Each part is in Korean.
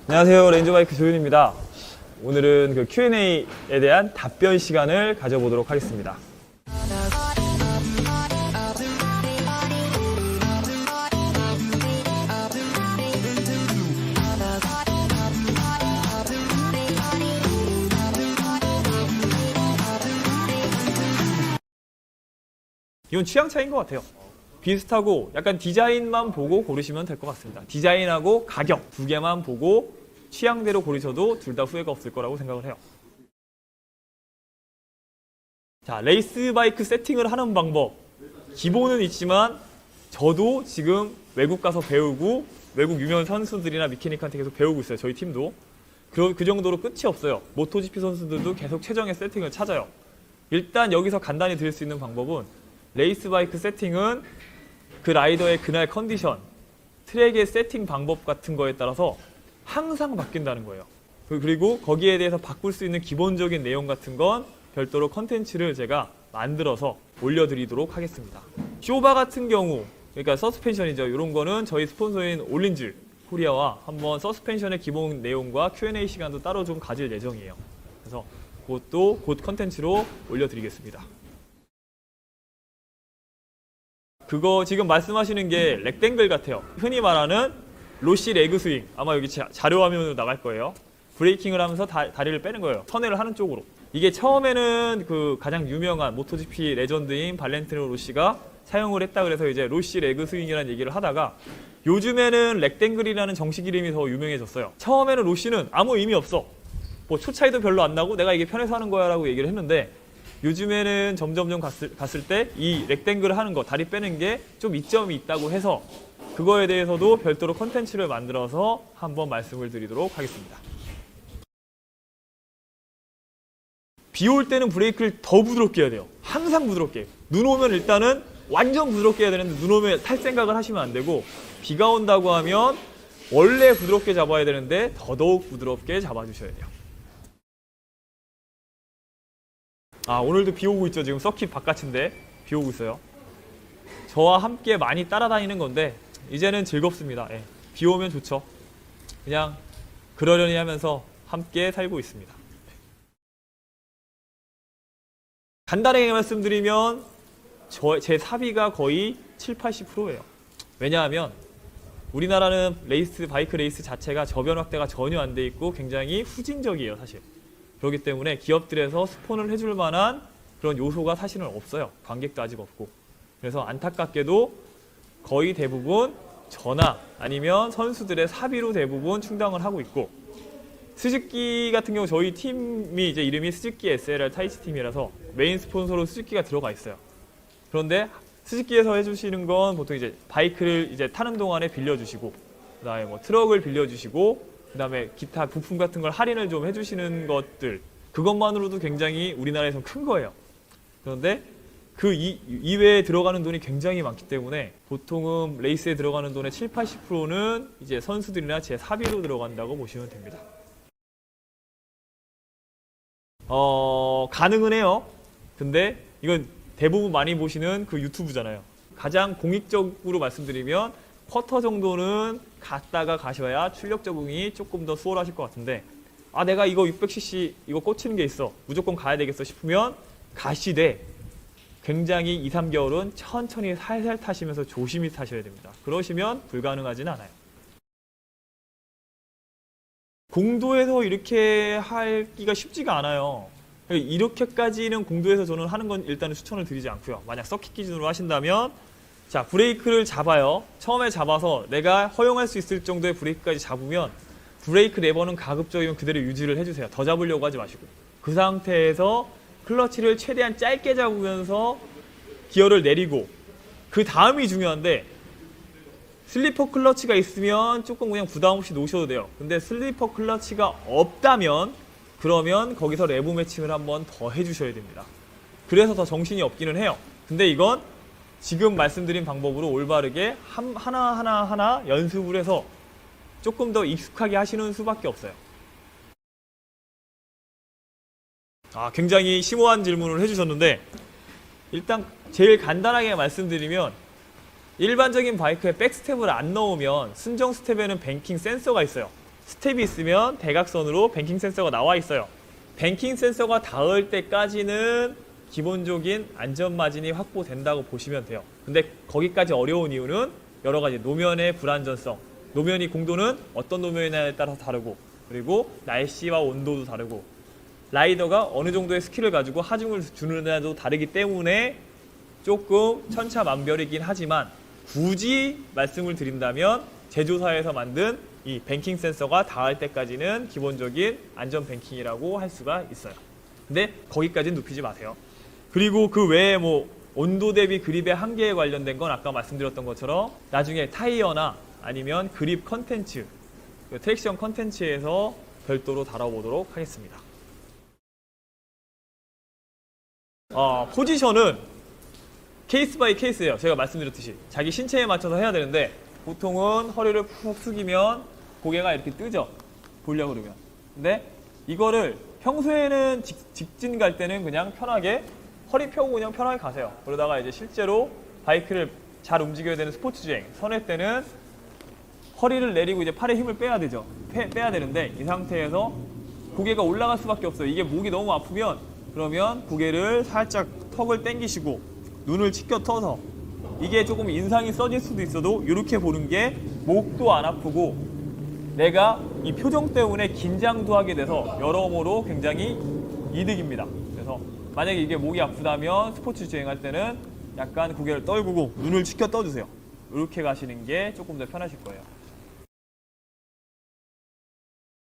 안녕하세요. 렌즈바이크 조윤입니다. 오늘은 그 Q&A에 대한 답변 시간을 가져보도록 하겠습니다. 이건 취향 차이인 것 같아요. 비슷하고 약간 디자인만 보고 고르시면 될 것 같습니다. 디자인하고 가격 두 개만 보고 취향대로 고르셔도 둘 다 후회가 없을 거라고 생각을 해요. 자, 레이스 바이크 세팅을 하는 방법. 기본은 있지만 저도 지금 외국 가서 배우고 외국 유명 선수들이나 미케닉한테 계속 배우고 있어요. 저희 팀도. 그 정도로 끝이 없어요. 모토GP 선수들도 계속 최정의 세팅을 찾아요. 일단 여기서 간단히 드릴 수 있는 방법은 레이스 바이크 세팅은 그 라이더의 그날 컨디션, 트랙의 세팅 방법 같은 거에 따라서 항상 바뀐다는 거예요. 그리고 거기에 대해서 바꿀 수 있는 기본적인 내용 같은 건 별도로 컨텐츠를 제가 만들어서 올려드리도록 하겠습니다. 쇼바 같은 경우, 그러니까 서스펜션이죠. 이런 거는 저희 스폰서인 올린즈 코리아와 한번 서스펜션의 기본 내용과 Q&A 시간도 따로 좀 가질 예정이에요. 그래서 그것도 곧 컨텐츠로 올려드리겠습니다. 그거 지금 말씀하시는 게 렉탱글 같아요. 흔히 말하는 로시 레그 스윙. 아마 여기 자료 화면으로 나갈 거예요. 브레이킹을 하면서 다리를 빼는 거예요. 선회를 하는 쪽으로. 이게 처음에는 그 가장 유명한 모토GP 레전드인 발렌티노 로시가 사용을 했다 그래서 이제 로시 레그 스윙이라는 얘기를 하다가 요즘에는 렉탱글이라는 정식 이름이 더 유명해졌어요. 처음에는 로시는 아무 의미 없어. 뭐 초 차이도 별로 안 나고 내가 이게 편해서 하는 거야 라고 얘기를 했는데 요즘에는 점점점 갔을 때 이 렉탱글을 하는 거, 다리 빼는 게 좀 이점이 있다고 해서 그거에 대해서도 별도로 컨텐츠를 만들어서 한번 말씀을 드리도록 하겠습니다. 비 올 때는 브레이크를 더 부드럽게 해야 돼요. 항상 부드럽게. 눈 오면 일단은 완전 부드럽게 해야 되는데 눈 오면 탈 생각을 하시면 안 되고 비가 온다고 하면 원래 부드럽게 잡아야 되는데 더더욱 부드럽게 잡아주셔야 돼요. 아, 오늘도 비 오고 있죠. 지금 서킷 바깥인데 비 오고 있어요. 저와 함께 많이 따라다니는 건데 이제는 즐겁습니다. 예. 비 오면 좋죠. 그냥 그러려니 하면서 함께 살고 있습니다. 간단하게 말씀드리면 제 사비가 거의 70~80%예요. 왜냐하면 우리나라는 바이크 레이스 자체가 저변 확대가 전혀 안 돼 있고 굉장히 후진적이에요, 사실. 그렇기 때문에 기업들에서 스폰을 해줄 만한 그런 요소가 사실은 없어요. 관객도 아직 없고. 그래서 안타깝게도 거의 대부분 저나 아니면 선수들의 사비로 대부분 충당을 하고 있고 스즈키 같은 경우 저희 팀이 이제 이름이 스즈키 SLR 타이치 팀이라서 메인 스폰서로 스즈키가 들어가 있어요. 그런데 스즈키에서 해주시는 건 보통 이제 바이크를 이제 타는 동안에 빌려주시고 그다음에 뭐 트럭을 빌려주시고 그다음에 기타 부품 같은 걸 할인을 좀 해주시는 것들 그것만으로도 굉장히 우리나라에서는 큰 거예요. 그런데 그 이외에 들어가는 돈이 굉장히 많기 때문에 보통은 레이스에 들어가는 돈의 70~80%는 이제 선수들이나 제 사비로 들어간다고 보시면 됩니다. 가능은 해요. 근데 이건 대부분 많이 보시는 그 유튜브잖아요. 가장 공익적으로 말씀드리면 쿼터 정도는 갔다가 가셔야 출력 적응이 조금 더 수월하실 것 같은데 아 내가 이거 600cc 이거 꽂히는 게 있어 무조건 가야 되겠어 싶으면 가시되 굉장히 2~3개월은 천천히 살살 타시면서 조심히 타셔야 됩니다. 그러시면 불가능하진 않아요. 공도에서 이렇게 하기가 쉽지가 않아요. 이렇게까지는 공도에서 저는 하는 건 일단은 추천을 드리지 않고요. 만약 서킷 기준으로 하신다면 자 브레이크를 잡아요. 처음에 잡아서 내가 허용할 수 있을 정도의 브레이크까지 잡으면 브레이크 레버는 가급적이면 그대로 유지를 해주세요. 더 잡으려고 하지 마시고 그 상태에서 클러치를 최대한 짧게 잡으면서 기어를 내리고 그 다음이 중요한데 슬리퍼 클러치가 있으면 조금 그냥 부담 없이 놓으셔도 돼요. 근데 슬리퍼 클러치가 없다면 그러면 거기서 레브 매칭을 한번 더 해주셔야 됩니다. 그래서 더 정신이 없기는 해요. 근데 이건 지금 말씀드린 방법으로 올바르게 하나하나 연습을 해서 조금 더 익숙하게 하시는 수밖에 없어요. 굉장히 심오한 질문을 해주셨는데 일단 제일 간단하게 말씀드리면 일반적인 바이크에 백스텝을 안 넣으면 순정 스텝에는 뱅킹 센서가 있어요. 스텝이 있으면 대각선으로 뱅킹 센서가 나와 있어요. 뱅킹 센서가 닿을 때까지는 기본적인 안전 마진이 확보된다고 보시면 돼요. 근데 거기까지 어려운 이유는 여러 가지 노면의 불안전성, 노면이 공도는 어떤 노면이냐에 따라서 다르고, 그리고 날씨와 온도도 다르고, 라이더가 어느 정도의 스킬을 가지고 하중을 주느냐도 다르기 때문에 조금 천차만별이긴 하지만, 굳이 말씀을 드린다면 제조사에서 만든 이 뱅킹 센서가 닿을 때까지는 기본적인 안전 뱅킹이라고 할 수가 있어요. 근데 거기까지는 눕히지 마세요. 그리고 그 외에 뭐 온도 대비 그립의 한계에 관련된 건 아까 말씀드렸던 것처럼 나중에 타이어나 아니면 그립 컨텐츠, 트랙션 컨텐츠에서 별도로 다뤄보도록 하겠습니다. 포지션은 케이스 바이 케이스예요. 제가 말씀드렸듯이 자기 신체에 맞춰서 해야 되는데, 보통은 허리를 푹 숙이면 고개가 이렇게 뜨죠, 보려고 그러면. 근데 이거를 평소에는 직진 갈 때는 그냥 편하게 허리 펴고 그냥 편하게 가세요. 그러다가 이제 실제로 바이크를 잘 움직여야 되는 스포츠 주행, 선회 때는 허리를 내리고 이제 팔에 힘을 빼야 되죠. 빼야 되는데 이 상태에서 고개가 올라갈 수밖에 없어요. 이게 목이 너무 아프면, 그러면 고개를 살짝 턱을 당기시고 눈을 치켜 터서, 이게 조금 인상이 써질 수도 있어도 이렇게 보는 게 목도 안 아프고 내가 이 표정 때문에 긴장도 하게 돼서 여러모로 굉장히 이득입니다. 그래서 만약에 이게 목이 아프다면 스포츠 주행할 때는 약간 고개를 떨구고 눈을 치켜 떠주세요. 이렇게 가시는 게 조금 더 편하실 거예요.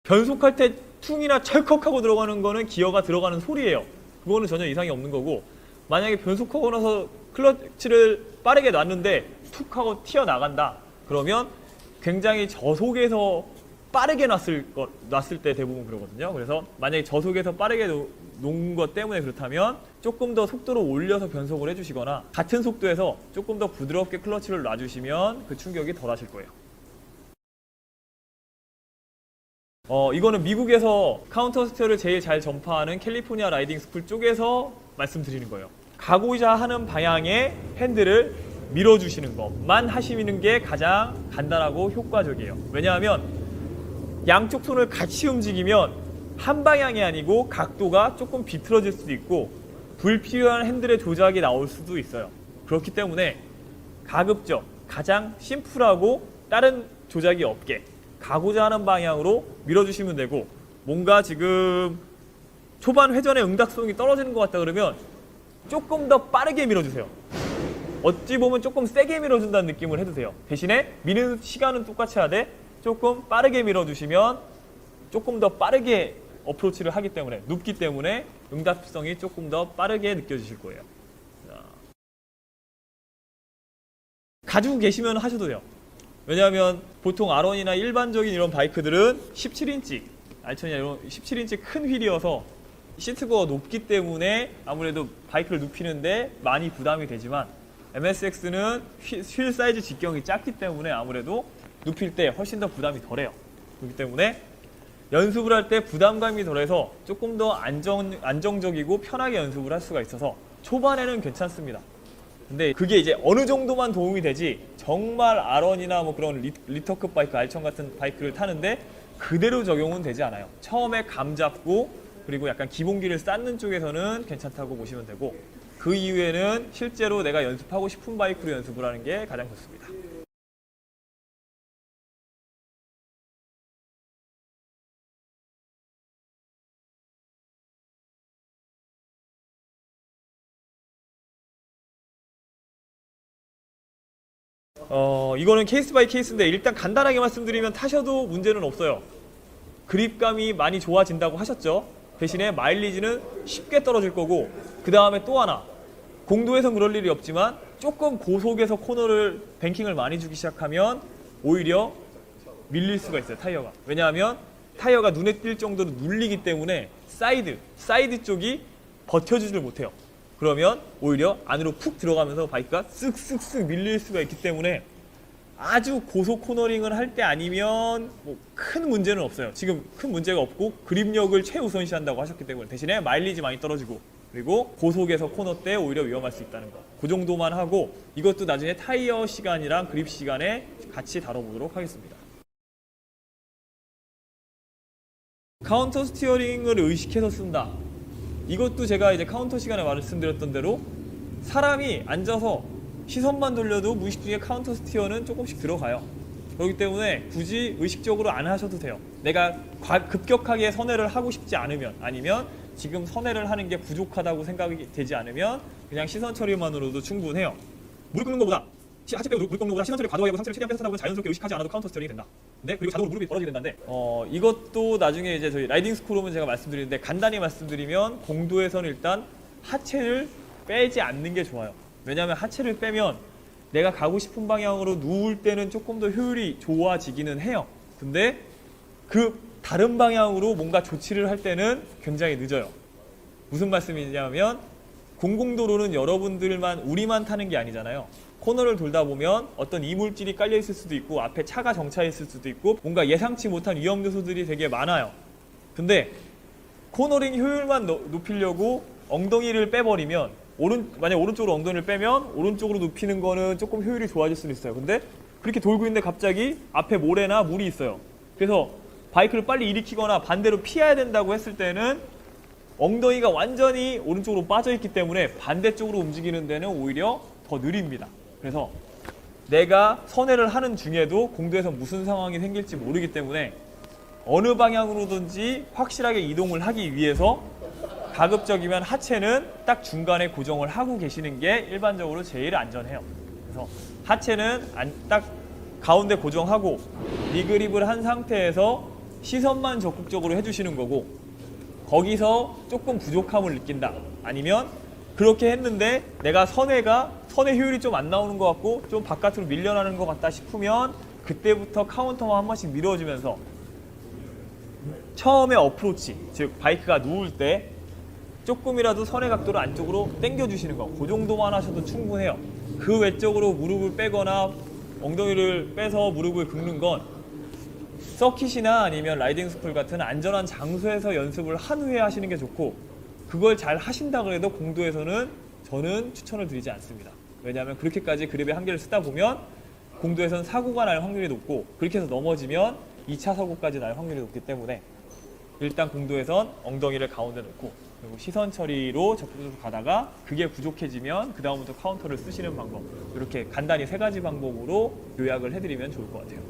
변속할 때 퉁이나 철컥하고 들어가는 거는 기어가 들어가는 소리예요. 그거는 전혀 이상이 없는 거고, 만약에 변속하고 나서 클러치를 빠르게 놨는데 툭 하고 튀어나간다, 그러면 굉장히 저속에서 빠르게 놨을 때 대부분 그러거든요. 그래서 만약에 저속에서 빠르게 놓은 것 때문에 그렇다면 조금 더 속도를 올려서 변속을 해주시거나 같은 속도에서 조금 더 부드럽게 클러치를 놔주시면 그 충격이 덜 하실 거예요. 이거는 미국에서 카운터 스티어를 제일 잘 전파하는 캘리포니아 라이딩 스쿨 쪽에서 말씀드리는 거예요. 가고자 하는 방향의 핸들을 밀어주시는 것만 하시는 게 가장 간단하고 효과적이에요. 왜냐하면 양쪽 손을 같이 움직이면 한 방향이 아니고 각도가 조금 비틀어질 수도 있고 불필요한 핸들의 조작이 나올 수도 있어요. 그렇기 때문에 가급적 가장 심플하고 다른 조작이 없게 가고자 하는 방향으로 밀어주시면 되고, 뭔가 지금 초반 회전의 응답성이 떨어지는 것 같다 그러면 조금 더 빠르게 밀어주세요. 어찌 보면 조금 세게 밀어준다는 느낌을 해주세요. 대신에 미는 시간은 똑같이 하되 조금 빠르게 밀어주시면 조금 더 빠르게 어프로치를 하기 때문에, 눕기 때문에 응답성이 조금 더 빠르게 느껴지실 거예요. 가지고 계시면 하셔도 돼요. 왜냐하면 보통 R1이나 일반적인 이런 바이크들은 17인치, 알천이나 이런 17인치 큰 휠이어서 시트고가 높기 때문에 아무래도 바이크를 눕히는데 많이 부담이 되지만, MSX는 휠 사이즈 직경이 작기 때문에 아무래도 눕힐 때 훨씬 더 부담이 덜해요. 그렇기 때문에 연습을 할 때 부담감이 덜해서 조금 더 안정적이고 편하게 연습을 할 수가 있어서 초반에는 괜찮습니다. 근데 그게 이제 어느 정도만 도움이 되지, 정말 R1이나 뭐 그런 리터급 바이크, 알천 같은 바이크를 타는데 그대로 적용은 되지 않아요. 처음에 감 잡고 그리고 약간 기본기를 쌓는 쪽에서는 괜찮다고 보시면 되고, 그 이후에는 실제로 내가 연습하고 싶은 바이크로 연습을 하는 게 가장 좋습니다. 이거는 케이스 바이 케이스인데 일단 간단하게 말씀드리면 타셔도 문제는 없어요. 그립감이 많이 좋아진다고 하셨죠. 대신에 마일리지는 쉽게 떨어질 거고, 그 다음에 또 하나, 공도에선 그럴 일이 없지만 조금 고속에서 코너를 뱅킹을 많이 주기 시작하면 오히려 밀릴 수가 있어요, 타이어가. 왜냐하면 타이어가 눈에 띌 정도로 눌리기 때문에 사이드 쪽이 버텨주지를 못해요. 그러면 오히려 안으로 푹 들어가면서 바이크가 쓱쓱쓱 밀릴 수가 있기 때문에 아주 고속 코너링을 할 때 아니면 뭐 큰 문제는 없어요. 지금 큰 문제가 없고 그립력을 최우선시한다고 하셨기 때문에, 대신에 마일리지 많이 떨어지고 그리고 고속에서 코너 때 오히려 위험할 수 있다는 거, 그 정도만 하고 이것도 나중에 타이어 시간이랑 그립 시간에 같이 다뤄보도록 하겠습니다. 카운터 스티어링을 의식해서 쓴다. 이것도 제가 이제 카운터 시간에 말씀드렸던 대로 사람이 앉아서 시선만 돌려도 무의식 중에 카운터 스티어는 조금씩 들어가요. 그렇기 때문에 굳이 의식적으로 안 하셔도 돼요. 내가 급격하게 선회를 하고 싶지 않으면, 아니면 지금 선회를 하는 게 부족하다고 생각이 되지 않으면 그냥 시선 처리만으로도 충분해요. 무릎 꿇는 것보다 하체 빼고 무릎 꿇는 것보다 시선 처리를 과도하게 하고 상체를 최대한 펴서 하다 보면 자연스럽게 의식하지 않아도 카운터 스티어링이 된다. 네? 그리고 자동으로 무릎이 벌어지게 된다는데 이것도 나중에 이제 저희 라이딩 스쿨 오면 제가 말씀드리는데, 간단히 말씀드리면 공도에서는 일단 하체를 빼지 않는 게 좋아요. 왜냐하면 하체를 빼면 내가 가고 싶은 방향으로 누울 때는 조금 더 효율이 좋아지기는 해요. 근데 그 다른 방향으로 뭔가 조치를 할 때는 굉장히 늦어요. 무슨 말씀이냐면, 공공도로는 여러분들만, 우리만 타는 게 아니잖아요. 코너를 돌다 보면 어떤 이물질이 깔려 있을 수도 있고 앞에 차가 정차해 있을 수도 있고 뭔가 예상치 못한 위험 요소들이 되게 많아요. 근데 코너링 효율만 높이려고 엉덩이를 빼버리면, 만약 오른쪽으로 엉덩이를 빼면 오른쪽으로 눕히는 거는 조금 효율이 좋아질 수는 있어요. 근데 그렇게 돌고 있는데 갑자기 앞에 모래나 물이 있어요. 그래서 바이크를 빨리 일으키거나 반대로 피해야 된다고 했을 때는 엉덩이가 완전히 오른쪽으로 빠져있기 때문에 반대쪽으로 움직이는 데는 오히려 더 느립니다. 그래서 내가 선회를 하는 중에도 공도에서 무슨 상황이 생길지 모르기 때문에 어느 방향으로든지 확실하게 이동을 하기 위해서 가급적이면 하체는 딱 중간에 고정을 하고 계시는 게 일반적으로 제일 안전해요. 그래서 하체는 딱 가운데 고정하고 리그립을 한 상태에서 시선만 적극적으로 해주시는 거고, 거기서 조금 부족함을 느낀다, 아니면 그렇게 했는데 내가 선회 효율이 좀 안 나오는 것 같고 좀 바깥으로 밀려나는 것 같다 싶으면 그때부터 카운터만 한 번씩 밀어주면서 처음에 어프로치, 즉 바이크가 누울 때 조금이라도 선의 각도를 안쪽으로 당겨주시는 거, 그 정도만 하셔도 충분해요. 그 외적으로 무릎을 빼거나 엉덩이를 빼서 무릎을 긁는 건 서킷이나 아니면 라이딩 스쿨 같은 안전한 장소에서 연습을 한 후에 하시는 게 좋고, 그걸 잘 하신다 그래도 공도에서는 저는 추천을 드리지 않습니다. 왜냐하면 그렇게까지 그립의 한계를 쓰다 보면 공도에서는 사고가 날 확률이 높고, 그렇게 해서 넘어지면 2차 사고까지 날 확률이 높기 때문에 일단 공도에선 엉덩이를 가운데 놓고 그리고 시선 처리로 적극적으로 가다가 그게 부족해지면 그 다음부터 카운터를 쓰시는 방법, 이렇게 간단히 3가지 방법으로 요약을 해드리면 좋을 것 같아요.